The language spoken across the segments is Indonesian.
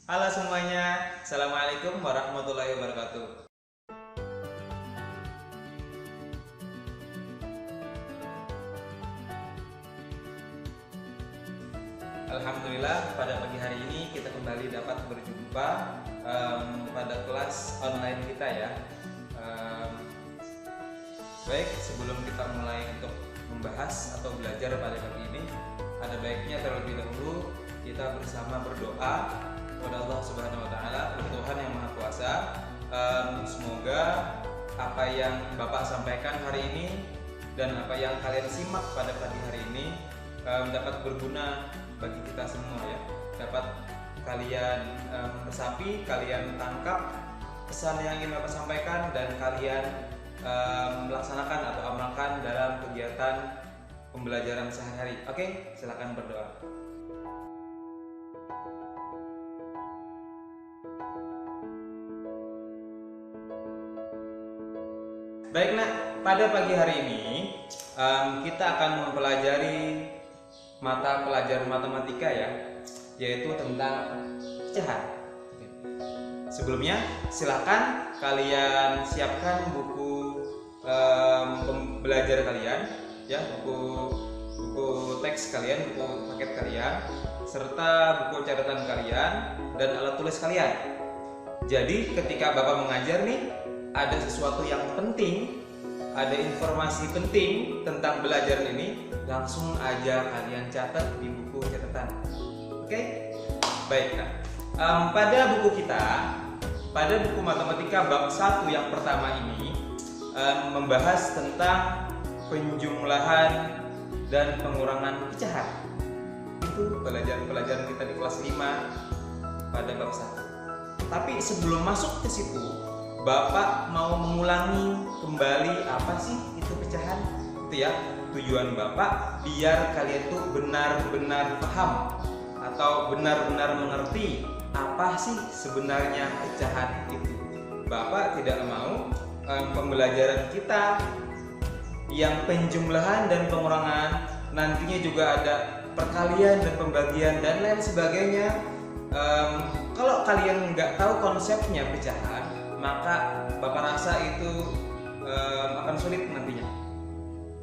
Halo semuanya, Assalamualaikum warahmatullahi wabarakatuh. Alhamdulillah pada pagi hari ini kita kembali dapat berjumpa pada kelas online kita ya. Baik, sebelum kita mulai untuk membahas atau belajar pada pagi ini, ada baiknya terlebih dahulu kita bersama berdoa kepada Allah Subhanahu wa taala, Tuhan yang Maha Kuasa. Semoga apa yang Bapak sampaikan hari ini dan apa yang kalian simak pada pagi hari ini dapat berguna bagi kita semua ya. Dapat kalian resapi, kalian tangkap pesan yang ingin Bapak sampaikan dan kalian melaksanakan atau amalkan dalam kegiatan pembelajaran sehari-hari. Oke, silakan berdoa. Baik nak, pada pagi hari ini kita akan mempelajari mata pelajaran matematika ya, yaitu tentang pecahan. Sebelumnya silakan kalian siapkan buku belajar kalian ya, buku teks kalian, buku paket kalian, serta buku catatan kalian dan alat tulis kalian. Jadi ketika Bapak mengajar nih, ada sesuatu yang penting, ada informasi penting tentang belajar ini, langsung aja kalian catat di buku catatan. Oke? Baik, nah, pada buku kita, pada buku matematika bab 1 yang pertama ini membahas tentang penjumlahan dan pengurangan pecahan. Itu pelajaran kita di kelas 5 pada bab 1. Tapi sebelum masuk ke situ, Bapak mau mengulangi kembali apa sih itu pecahan? Itu ya, tujuan Bapak biar kalian tuh benar-benar paham atau benar-benar mengerti apa sih sebenarnya pecahan itu. Bapak tidak mau pembelajaran kita yang penjumlahan dan pengurangan nantinya juga ada perkalian dan pembagian dan lain sebagainya. Kalau kalian nggak tahu konsepnya pecahan, maka Bapak rasa itu akan sulit nantinya.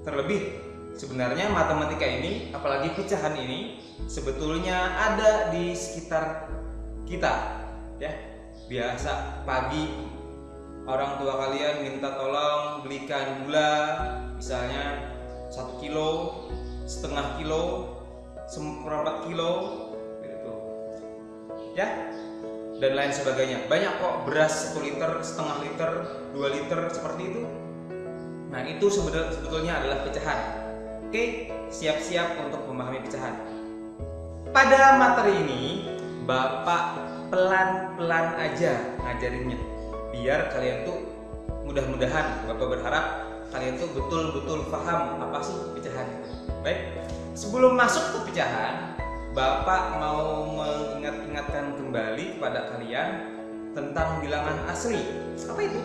Terlebih sebenarnya matematika ini, apalagi pecahan ini, sebetulnya ada di sekitar kita ya. Biasa pagi orang tua kalian minta tolong belikan gula, misalnya 1 kilo, setengah kilo, seperempat kilo gitu ya, dan lain sebagainya. Banyak kok, beras 1 liter, setengah liter, 2 liter, seperti itu. Nah itu sebetulnya adalah pecahan. Oke, siap-siap untuk memahami pecahan. Pada materi ini Bapak pelan-pelan aja ngajarinnya, biar kalian tuh mudah-mudahan Bapak berharap kalian tuh betul-betul paham apa sih pecahan itu. Baik, sebelum masuk ke pecahan, Bapak mau mengingat-ingatkan kembali kepada kalian tentang bilangan asli. Apa itu?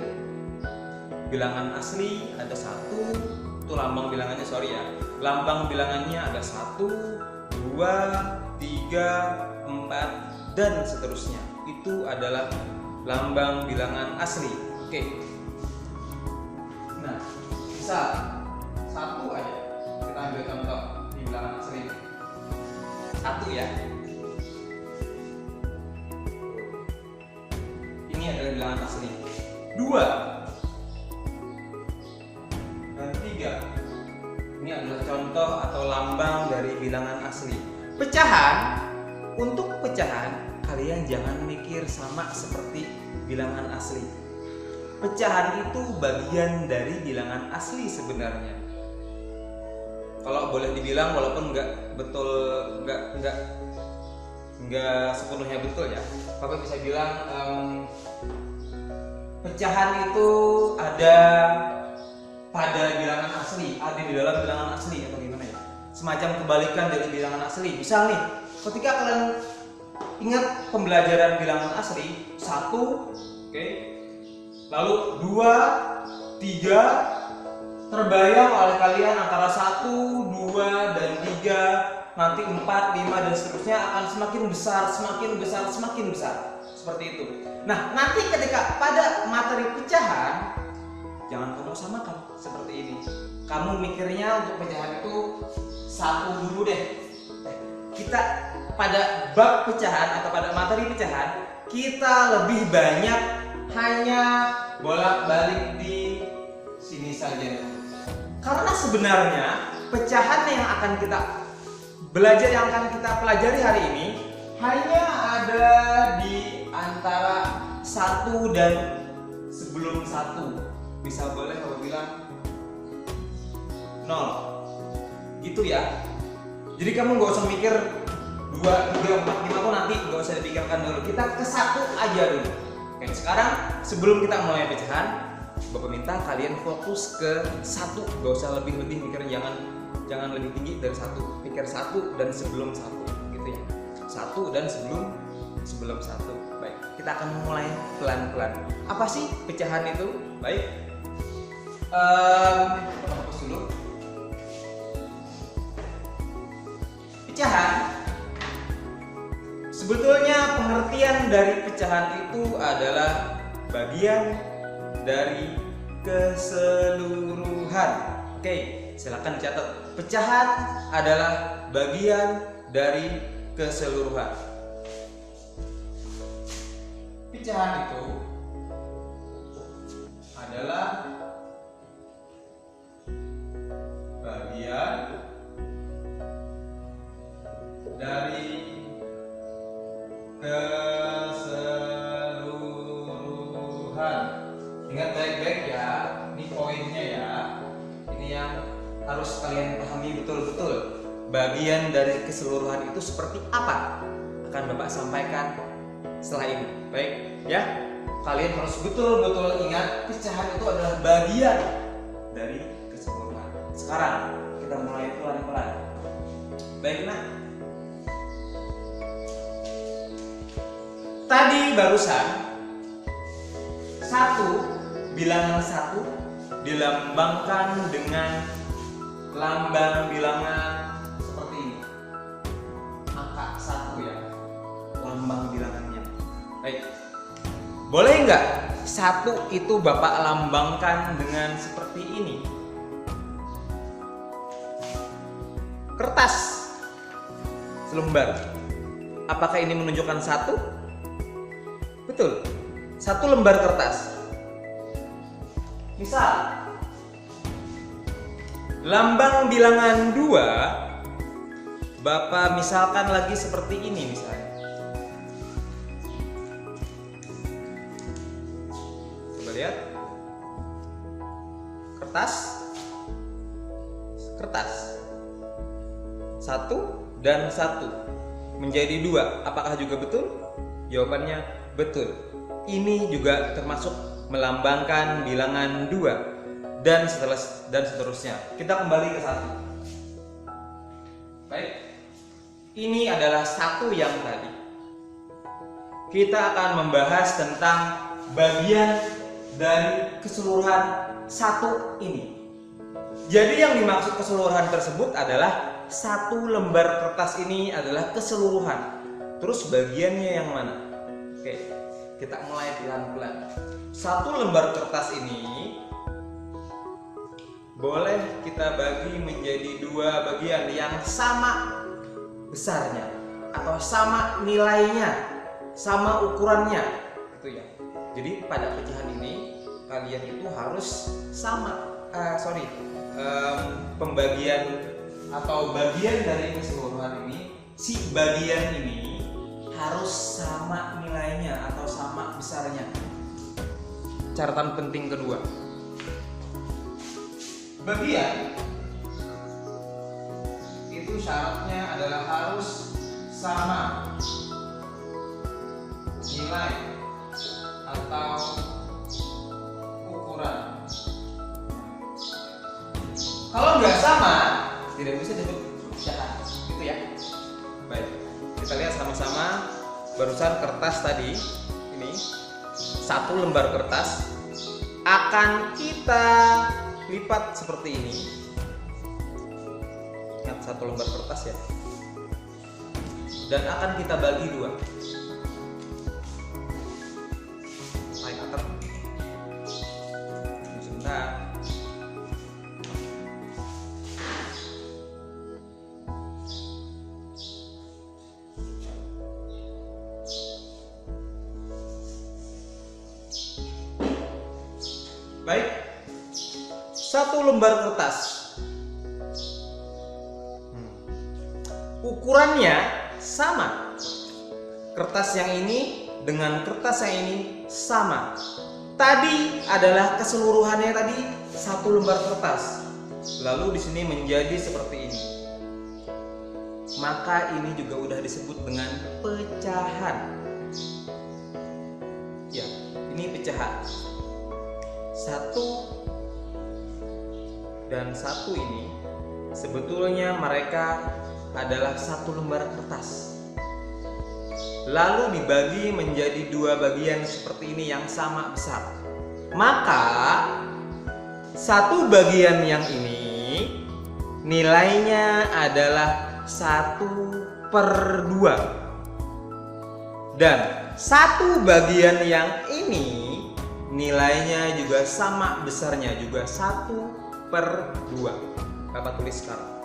Bilangan asli ada 1, itu lambang bilangannya, lambang bilangannya ada 1, 2, 3, 4 dan seterusnya. Itu adalah lambang bilangan asli. Oke. Nah, bisa 1 aja kita ambil contoh di bilangan asli. 1 ya. Ini adalah bilangan asli. 2 dan 3. Ini adalah contoh atau lambang dari bilangan asli. Pecahan, untuk pecahan kalian jangan mikir sama seperti bilangan asli. Pecahan itu bagian dari bilangan asli sebenarnya. Kalau boleh dibilang, walaupun nggak sepenuhnya betul ya, Bapak bisa bilang pecahan itu ada pada bilangan asli, ada di dalam bilangan asli, atau gimana ya, semacam kebalikan dari bilangan asli. Misal nih, ketika kalian ingat pembelajaran bilangan asli 1, oke, lalu 2, 3, terbayang oleh kalian antara 1, 2, dan 3 nanti 4, 5 dan seterusnya akan semakin besar, semakin besar, semakin besar. Seperti itu. Nah, nanti ketika pada materi pecahan, jangan kamu samakan seperti ini. Kamu mikirnya untuk pecahan itu satu dulu deh. Kita pada bab pecahan atau pada materi pecahan, kita lebih banyak hanya bolak-balik di sini saja. Karena sebenarnya pecahan yang akan kita belajar, yang akan kita pelajari hari ini hanya ada di antara 1 dan sebelum 1. Bisa boleh kalau bilang 0. Gitu ya. Jadi kamu nggak usah mikir 2, 3, 4, 5 tuh nanti nggak usah dipikirkan dulu. Kita ke 1 aja dulu. Oke, sekarang sebelum kita mulai pecahan, Bapak minta kalian fokus ke 1. Nggak usah lebih-lebih mikir, jangan lebih tinggi dari 1. Pikir 1 dan sebelum 1, gitu ya. 1 dan sebelum 1. Baik, kita akan mulai pelan-pelan. Apa sih pecahan itu? Baik. Fokus dulu. Pecahan. Sebetulnya pengertian dari pecahan itu adalah bagian dari keseluruhan. Oke, silakan dicatat. Pecahan adalah bagian dari keseluruhan. Pecahan itu adalah bagian dari keseluruhan. Ingat baik-baik ya, ini poinnya ya. Ini yang harus kalian pahami betul-betul. Bagian dari keseluruhan itu seperti apa? Akan Bapak sampaikan setelah ini. Baik, ya. Kalian harus betul-betul ingat pecahan itu adalah bagian dari keseluruhan. Sekarang kita mulai pelan-pelan. Baik, Nak. Tadi barusan 1, bilangan 1 dilambangkan dengan lambang bilangan seperti ini. Angka 1 ya, lambang bilangannya. Baik, boleh nggak 1 itu Bapak lambangkan dengan seperti ini? Kertas selembar. Apakah ini menunjukkan 1? Betul, 1 lembar kertas. Misal lambang bilangan 2, Bapak misalkan lagi seperti ini misalnya. Coba lihat. Kertas 1 dan 1 menjadi 2. Apakah juga betul? Jawabannya betul. Ini juga termasuk melambangkan bilangan 2 dan seterusnya. Kita kembali ke 1. Baik. Ini adalah 1 yang tadi. Kita akan membahas tentang bagian dari keseluruhan 1 ini. Jadi yang dimaksud keseluruhan tersebut adalah 1 lembar kertas ini adalah keseluruhan. Terus bagiannya yang mana? Oke, kita mulai pelan-pelan. 1 lembar kertas ini boleh kita bagi menjadi 2 bagian yang sama besarnya atau sama nilainya, sama ukurannya, gitu ya. Jadi pada pecahan ini kalian itu harus sama, pembagian atau bagian dari keseluruhan ini, si bagian ini harus sama nilainya atau sama besarnya. Catatan penting kedua, bagian itu syaratnya adalah harus sama nilai atau ukuran. Kalau nggak sama, tidak bisa disebut pecahan, gitu ya. Baik, kita lihat sama-sama. Barusan kertas tadi, ini 1 lembar kertas akan kita lipat seperti ini. Ingat 1 lembar kertas ya. dan akan kita bagi dua. Atur. Sebentar. Baik, satu lembar kertas. Ukurannya sama. Kertas yang ini dengan kertas yang ini sama. Tadi adalah keseluruhannya tadi satu lembar kertas. Lalu di sini menjadi seperti ini. Maka ini juga udah disebut dengan pecahan. Ya, ini pecahan. Satu dan satu ini sebetulnya mereka adalah satu lembar kertas. Lalu dibagi menjadi dua bagian seperti ini yang sama besar. Maka satu bagian yang ini nilainya adalah 1/2. Dan satu bagian yang ini nilainya juga sama besarnya, juga 1/2. Bapak tulis sekarang.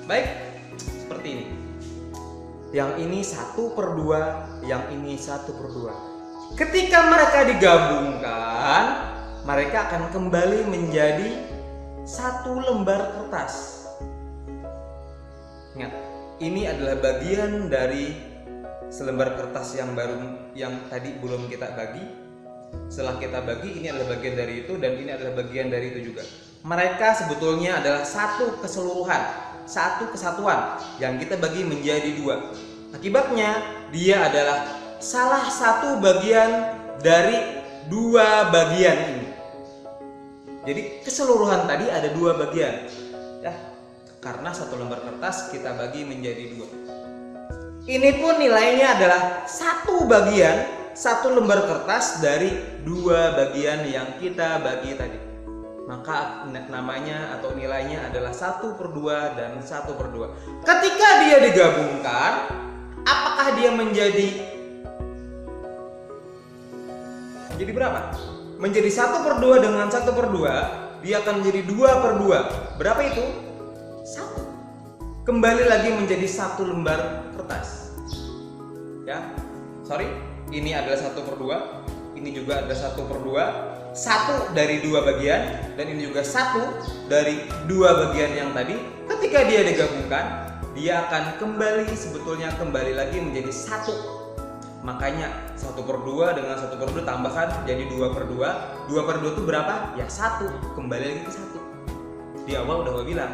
Baik, seperti ini. Yang ini 1/2, yang ini 1/2. Ketika mereka digabungkan, mereka akan kembali menjadi satu lembar kertas. Ingat, ini adalah bagian dari selembar kertas yang tadi belum kita bagi. Setelah kita bagi, ini adalah bagian dari itu dan ini adalah bagian dari itu juga. Mereka sebetulnya adalah satu keseluruhan, satu kesatuan yang kita bagi menjadi dua. Akibatnya dia adalah salah satu bagian dari dua bagian ini. Jadi keseluruhan tadi ada dua bagian, ya. Karena satu lembar kertas kita bagi menjadi dua. Ini pun nilainya adalah satu bagian, satu lembar kertas dari dua bagian yang kita bagi tadi. Maka namanya atau nilainya adalah 1/2 dan 1/2. Ketika dia digabungkan, apakah dia menjadi berapa? Menjadi 1/2 dengan 1/2, dia akan menjadi 2/2. Berapa itu? 1. Kembali lagi menjadi satu lembar kertas. Ya, sorry, ini adalah 1/2, ini juga ada 1/2. Satu dari dua bagian dan ini juga satu dari dua bagian yang tadi. Ketika dia digabungkan, dia akan sebetulnya kembali lagi menjadi satu. Makanya 1/2 dengan 1/2 tambahkan jadi 2/2. 2/2 itu berapa? Ya 1. Kembali lagi ke 1. Di awal udah gue bilang,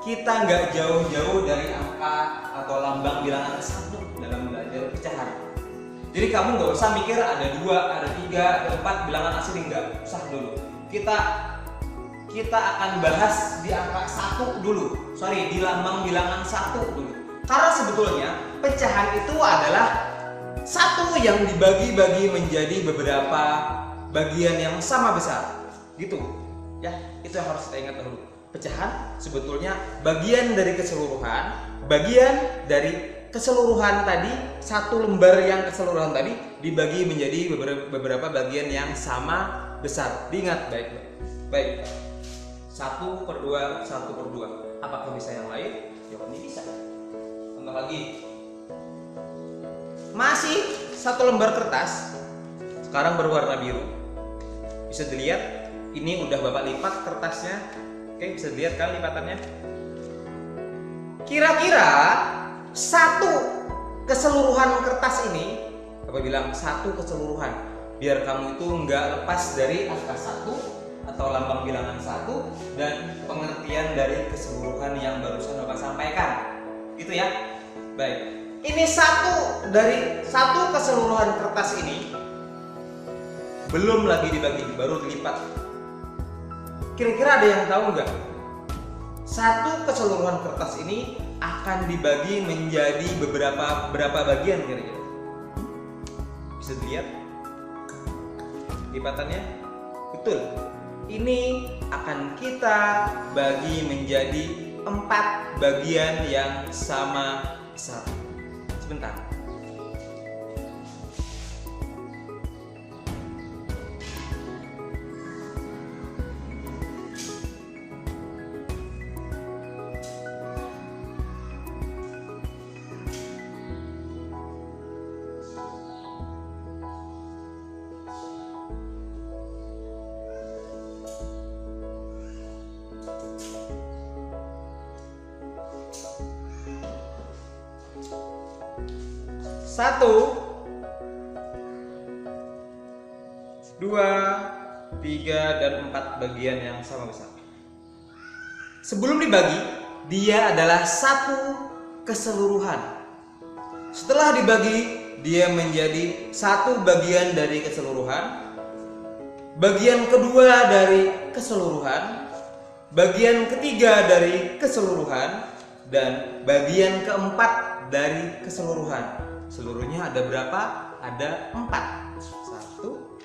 kita nggak jauh-jauh dari angka atau lambang bilangan 1 dalam belajar pecahan. Jadi kamu nggak usah mikir ada 2, ada 3, ada 4 bilangan asli, nggak usah dulu. Kita akan bahas di angka 1 dulu. Di lambang bilangan 1 dulu. Karena sebetulnya pecahan itu adalah satu yang dibagi-bagi menjadi beberapa bagian yang sama besar. Gitu. Ya, itu yang harus kita ingat dulu. Pecahan sebetulnya bagian dari keseluruhan, tadi, satu lembar yang keseluruhan tadi dibagi menjadi beberapa bagian yang sama besar. Diingat baik. 1/2, 1/2. Apakah bisa yang lain? Jawabannya bisa. Contoh lagi. Masih satu lembar kertas. Sekarang berwarna biru. Bisa dilihat, ini udah Bapak lipat kertasnya. Oke, bisa dilihat kan lipatannya? Kira-kira satu keseluruhan kertas ini, Bapak bilang satu keseluruhan, biar kamu itu nggak lepas dari angka 1 atau lambang bilangan 1 dan pengertian dari keseluruhan yang barusan Bapak sampaikan. Gitu ya. Baik. Ini dari satu keseluruhan kertas ini belum lagi dibagi, baru dilipat. Kira-kira ada yang tahu nggak? Satu keseluruhan kertas ini akan dibagi menjadi berapa bagian kira-kira? Bisa dilihat lipatannya? Betul. Ini akan kita bagi menjadi 4 bagian yang sama besar. Sebentar. Satu, 2, 3, dan 4 bagian yang sama besar. Sebelum dibagi, dia adalah satu keseluruhan. Setelah dibagi, dia menjadi satu bagian dari keseluruhan, bagian kedua dari keseluruhan, bagian ketiga dari keseluruhan, dan bagian keempat dari keseluruhan. Seluruhnya ada berapa? Ada 4. 1,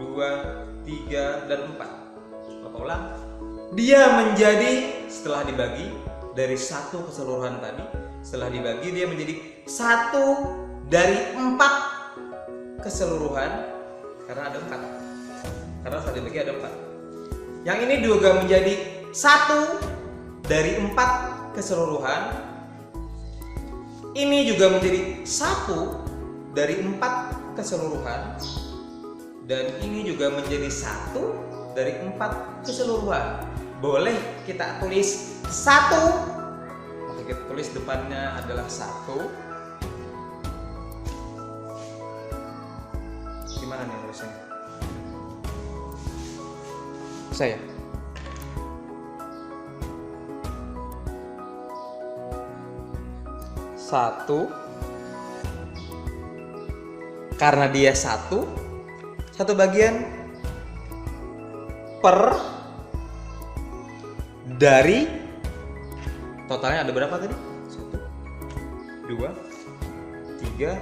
2, 3, dan 4. Bapak ulang. Dia menjadi, setelah dibagi dari satu keseluruhan tadi, setelah dibagi dia menjadi satu dari 4 keseluruhan, karena ada 4. Karena setelah dibagi ada 4. Yang ini juga menjadi satu dari 4 keseluruhan. Ini juga menjadi satu dari 4 keseluruhan. Dan ini juga menjadi satu dari 4 keseluruhan. Boleh kita tulis 1. Maka kita tulis depannya adalah 1. Gimana nih tulisnya? Saya. Satu, karena dia satu bagian per dari totalnya ada berapa tadi? 1, 2, 3,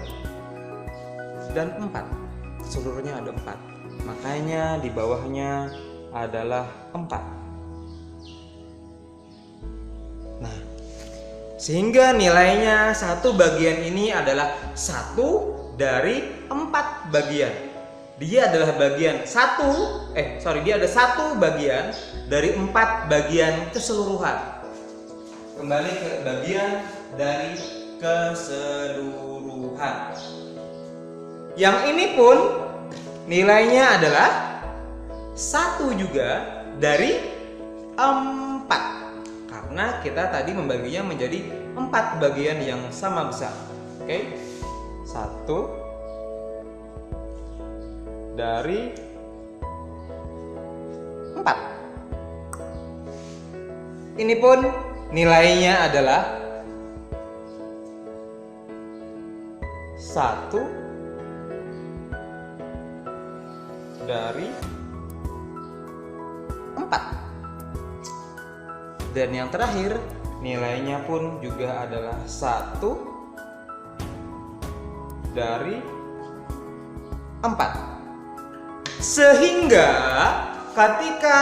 dan 4. Seluruhnya ada 4. Makanya di bawahnya adalah 4. Nah, sehingga nilainya satu bagian ini adalah 1 dari 4 bagian. Dia adalah bagian dia ada 1 bagian dari 4 bagian keseluruhan. Kembali ke bagian dari keseluruhan. Yang ini pun nilainya adalah 1 juga dari 4. Karena kita tadi membaginya menjadi 4 bagian yang sama besar. Oke? 1 dari 4. Ini pun nilainya adalah 1 dari 4. Dan yang terakhir nilainya pun juga adalah 1 dari 4. Sehingga ketika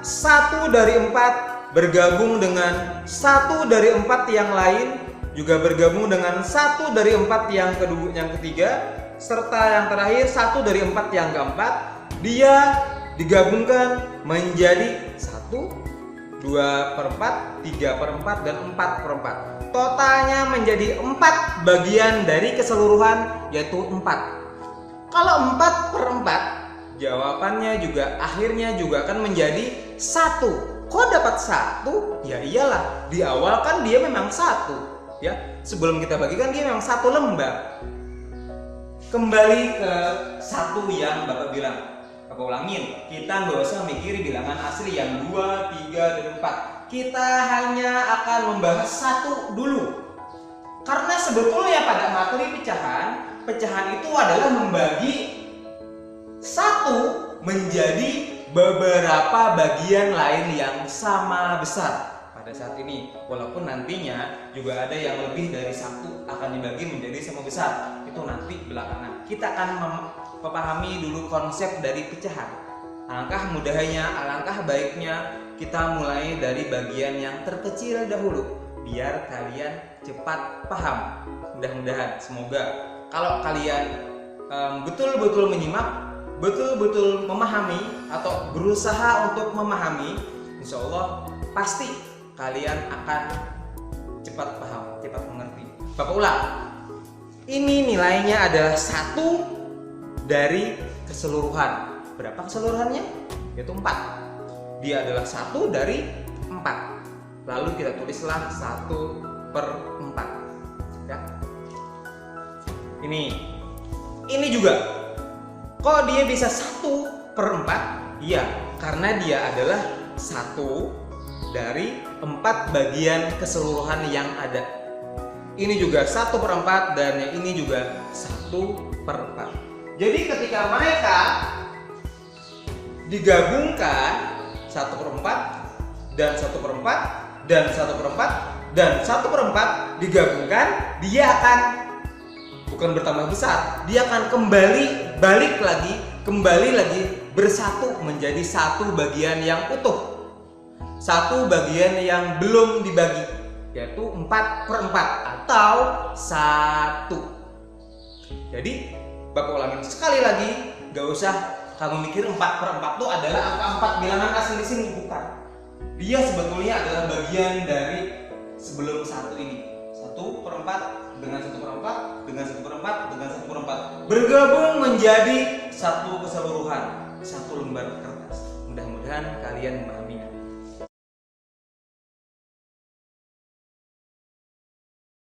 1 dari 4 bergabung dengan 1 dari 4 yang lain, juga bergabung dengan 1 dari 4 yang ketiga, serta yang terakhir 1 dari 4 yang keempat, dia digabungkan menjadi 1, 2/4, 3/4, dan 4/4. Totalnya menjadi 4 bagian dari keseluruhan, yaitu 4. Kalau 4/4, jawabannya juga akhirnya juga akan menjadi 1. Kok dapat 1? Ya iyalah, di awal kan dia memang 1. Ya, sebelum kita bagikan dia memang 1 lembar. Kembali ke 1 yang Bapak bilang. Bapak ulangin, kita nggak usah mikir bilangan asli yang 2, 3, dan 4. Kita hanya akan membahas 1 dulu. Karena sebetulnya pada materi pecahan itu adalah membagi 1 menjadi beberapa bagian lain yang sama besar pada saat ini. Walaupun nantinya juga ada yang lebih dari satu akan dibagi menjadi sama besar, itu nanti belakangan. Kita akan memahami dulu konsep dari pecahan. Alangkah mudahnya, alangkah baiknya kita mulai dari bagian yang terkecil dahulu, biar kalian cepat paham. Mudah-mudahan, semoga kalau kalian betul-betul menyimak, betul-betul memahami atau berusaha untuk memahami, insya Allah pasti kalian akan cepat paham, cepat mengerti. Bapak ulang, ini nilainya adalah 1 dari keseluruhan. Berapa keseluruhannya? Yaitu 4. Dia adalah 1 dari 4. Lalu kita tulislah 1/4 ya. Ini juga. Kok dia bisa 1/4? Iya, karena dia adalah 1 dari 4 bagian keseluruhan yang ada. Ini juga 1/4 dan yang ini juga 1/4. Jadi ketika mereka digabungkan 1/4 dan 1/4 dan 1/4 dan 1/4 digabungkan, dia akan bukan bertambah besar, dia akan kembali lagi bersatu menjadi 1 bagian yang utuh, 1 bagian yang belum dibagi, yaitu 4/4 atau 1. Jadi Bapak ulangin sekali lagi, gak usah kamu mikir 4/4 itu adalah angka 4 bilangan asli di sini, bukan. Dia sebetulnya adalah bagian dari sebelum 1 ini. 1/4 dengan 1/4 dengan 1/4 dengan 1/4 bergabung menjadi 1 keseluruhan, 1 lembar kertas. Mudah-mudahan kalian memahaminya.